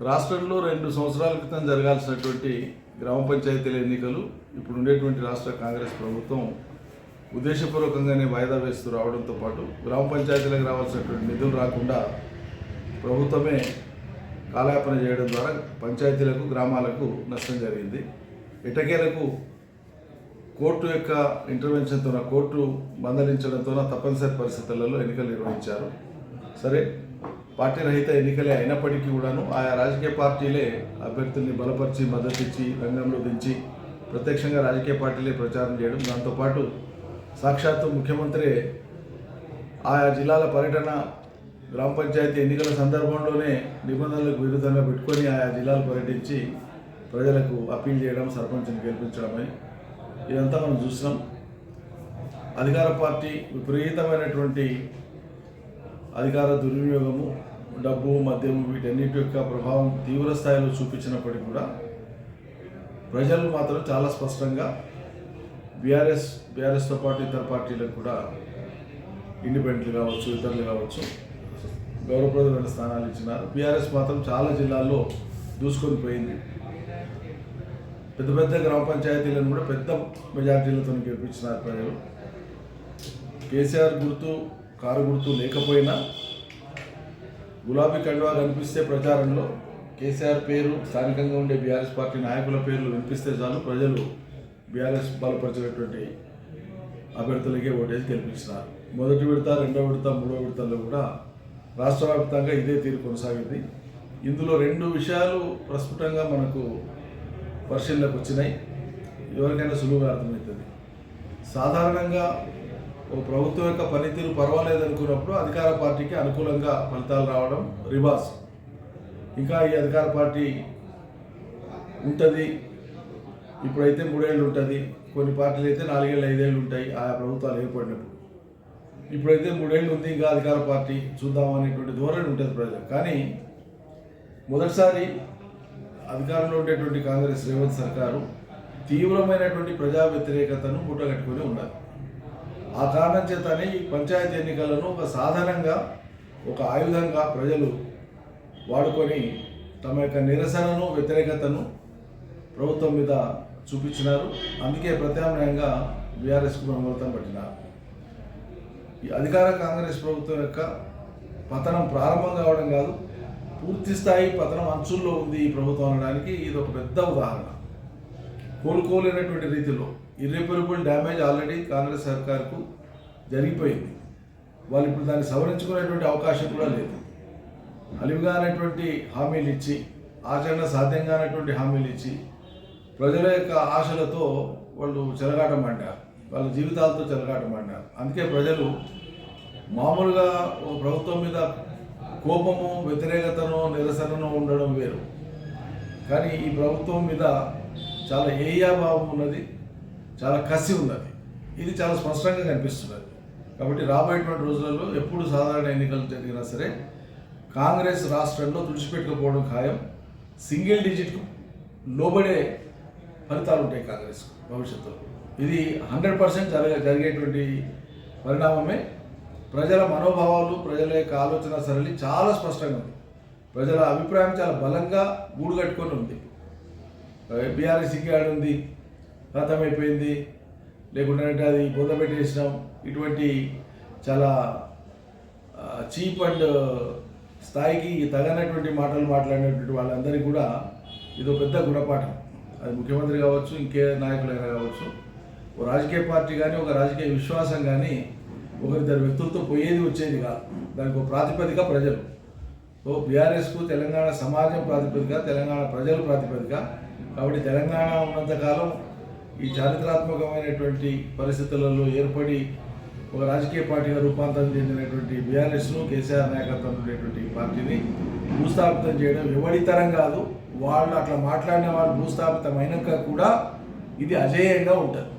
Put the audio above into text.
రాష్ట్రంలో 2 సంవత్సరాల క్రితం జరగాల్సినటువంటి గ్రామ పంచాయతీల ఎన్నికలు ఇప్పుడు ఉండేటువంటి రాష్ట్ర కాంగ్రెస్ ప్రభుత్వం ఉద్దేశపూర్వకంగానే వాయిదా వేస్తూ రావడంతో పాటు గ్రామ పంచాయతీలకు రావాల్సినటువంటి నిధులు రాకుండా ప్రభుత్వమే కాలయాపన చేయడం ద్వారా పంచాయతీలకు గ్రామాలకు నష్టం జరిగింది. ఎటకేలకు కోర్టు యొక్క ఇంటర్వెన్షన్తో కోర్టు మందలించడంతో తప్పనిసరి పరిస్థితులలో ఎన్నికలు నిర్వహించారు. సరే, పార్టీ రహిత ఎన్నికలే అయినప్పటికీ కూడాను ఆయా రాజకీయ పార్టీలే అభ్యర్థుల్ని బలపరిచి మద్దతు ఇచ్చి రంగంలో దించి ప్రత్యక్షంగా రాజకీయ పార్టీలే ప్రచారం చేయడం, దాంతోపాటు సాక్షాత్తు ముఖ్యమంత్రి ఆయా జిల్లాల పర్యటన గ్రామ పంచాయతీ ఎన్నికల సందర్భంలోనే నిబంధనలకు విరుద్ధంగా పెట్టుకొని ఆయా జిల్లాలు పర్యటించి ప్రజలకు అప్పీల్ చేయడం, సర్పంచ్ని గెలిపించడమని ఇదంతా మనం చూసినాం. అధికార పార్టీ విపరీతమైనటువంటి అధికార దుర్వినియోగము, డబ్బు, మద్యము వీటన్నిటి యొక్క ప్రభావం తీవ్ర స్థాయిలో చూపించినప్పటికీ కూడా ప్రజలు మాత్రం చాలా స్పష్టంగా బీఆర్ఎస్తో పాటు ఇతర పార్టీలకు కూడా ఇండిపెండెంట్లు కావచ్చు, ఇతరులు కావచ్చు గౌరవప్రదమైన స్థానాలు ఇచ్చినారు. బీఆర్ఎస్ మాత్రం చాలా జిల్లాల్లో దూసుకొని పోయింది. పెద్ద పెద్ద గ్రామ పంచాయతీలను కూడా పెద్ద మెజార్టీలతో గెలిపించినారు ప్రజలు. కేసీఆర్ గుర్తు, కారు గుర్తు లేకపోయినా గులాబీ కండువా కనిపిస్తే ప్రచారంలో కేసీఆర్ పేరు, స్థానికంగా ఉండే బీఆర్ఎస్ పార్టీ నాయకుల పేర్లు వినిపిస్తే చాలు ప్రజలు బీఆర్ఎస్ బలపరిచినటువంటి అభ్యర్థులకే ఓటేసి గెలిపించినారు. మొదటి విడత, రెండో విడత, మూడో విడతల్లో కూడా రాష్ట్ర వ్యాప్తంగా ఇదే తీరు కొనసాగింది. ఇందులో 2 విషయాలు ప్రస్ఫుటంగా మనకు పరిశీలనకు వచ్చినాయి. ఎవరికైనా సులువుగా అర్థమవుతుంది. సాధారణంగా ఓ ప్రభుత్వం యొక్క పనితీరు పర్వాలేదనుకున్నప్పుడు అధికార పార్టీకి అనుకూలంగా ఫలితాలు రావడం రివాజ్. ఇంకా ఈ అధికార పార్టీ ఉంటుంది, ఇప్పుడైతే 3 ఏళ్ళు ఉంటుంది, కొన్ని పార్టీలు అయితే 4 ఏళ్ళు 5 ఏళ్ళు ఉంటాయి ఆయా ప్రభుత్వాలు ఏర్పడినప్పుడు. ఇప్పుడైతే 3 ఏళ్ళు ఉంది, ఇంకా అధికార పార్టీ చూద్దామనేటువంటి ధోరణి ఉంటుంది ప్రజలు. కానీ మొదటిసారి అధికారంలో ఉండేటువంటి కాంగ్రెస్ రేవంత్ సర్కారు తీవ్రమైనటువంటి ప్రజా వ్యతిరేకతను మూటగట్టుకొని ఉన్నారు. ఆ కారణం చేతనే ఈ పంచాయతీ ఎన్నికలను ఒక సాధారణంగా ఒక ఆయుధంగా ప్రజలు వాడుకొని తమ యొక్క నిరసనను, వ్యతిరేకతను ప్రభుత్వం మీద చూపించినారు. అందుకే ప్రత్యామ్నాయంగా బీఆర్ఎస్కు బ్రహ్మరథం పట్టినారు. ఈ అధికార కాంగ్రెస్ ప్రభుత్వం యొక్క పతనం ప్రారంభం కావడం కాదు, పూర్తి స్థాయి పతనం అంచుల్లో ఉంది ఈ ప్రభుత్వం అనడానికి ఇది ఒక పెద్ద ఉదాహరణ. కోలుకోలేనటువంటి రీతిలో ఇర్రిపరబుల్ డ్యామేజ్ ఆల్రెడీ కాంగ్రెస్ సర్కార్కు జరిగిపోయింది. వాళ్ళు ఇప్పుడు దాన్ని సవరించుకునేటువంటి అవకాశం కూడా లేదు. అలివిగా అనేటువంటి హామీలు ఇచ్చి, ఆచరణ సాధ్యంగా అనేటువంటి హామీలు ఇచ్చి ప్రజల యొక్క ఆశలతో వాళ్ళు చెలగాటమంటారు, వాళ్ళ జీవితాలతో చెలగాటమంటారు. అందుకే ప్రజలు మామూలుగా ఒక ప్రభుత్వం మీద కోపము, వ్యతిరేకతను, నిరసనను ఉండడం వేరు, కానీ ఈ ప్రభుత్వం మీద చాలా ఏయాభావం ఉన్నది, చాలా కసి ఉన్నది. ఇది చాలా స్పష్టంగా కనిపిస్తున్నది. కాబట్టి రాబోయేటువంటి రోజులలో ఎప్పుడు సాధారణ ఎన్నికలు జరిగినా సరే కాంగ్రెస్ రాష్ట్రంలో తుడిచిపెట్టుకుపోవడం ఖాయం. సింగిల్ డిజిట్కు లోబడే ఫలితాలు ఉంటాయి కాంగ్రెస్కు భవిష్యత్తులో. ఇది 100% జరిగేటువంటి పరిణామమే. ప్రజల మనోభావాలు, ప్రజల యొక్క ఆలోచన సరళి చాలా స్పష్టంగా ఉంది. ప్రజల అభిప్రాయం చాలా బలంగా గూడు కట్టుకొని ఉంది. బీఆర్ఎస్ ఇంకేడు ఉంది, రథమైపోయింది, లేకుంటే అది పొందబెట్టేసినాం, ఇటువంటి చాలా చీప్ అండ్ స్థాయికి తగనటువంటి మాటలు మాట్లాడినటువంటి వాళ్ళందరికీ కూడా ఇదో పెద్ద గుణపాఠం. అది ముఖ్యమంత్రి కావచ్చు, ఇంకే నాయకులైనా కావచ్చు, ఒక రాజకీయ పార్టీ కానీ ఒక రాజకీయ విశ్వాసం కానీ ఒకరిద్దరు వ్యక్తులతో పోయేది వచ్చేది కాదు. దానికి ఒక ప్రాతిపదిక ప్రజలు. సో బీఆర్ఎస్కు తెలంగాణ సమాజం ప్రాతిపదిక, తెలంగాణ ప్రజలు ప్రాతిపదిక. కాబట్టి తెలంగాణ ఉన్నంతకాలం ఈ చారిత్రాత్మకమైనటువంటి పరిస్థితులలో ఏర్పడి ఒక రాజకీయ పార్టీగా రూపాంతరం చెందినటువంటి బీఆర్ఎస్ను, కేసీఆర్ నాయకత్వం ఉండేటువంటి పార్టీని భూస్థాపితం చేయడం ఎవరితరం కాదు. వాళ్ళు అట్లా మాట్లాడిన వాళ్ళు భూస్థాపితం అయినాక కూడా ఇది అజేయంగా ఉంటుంది.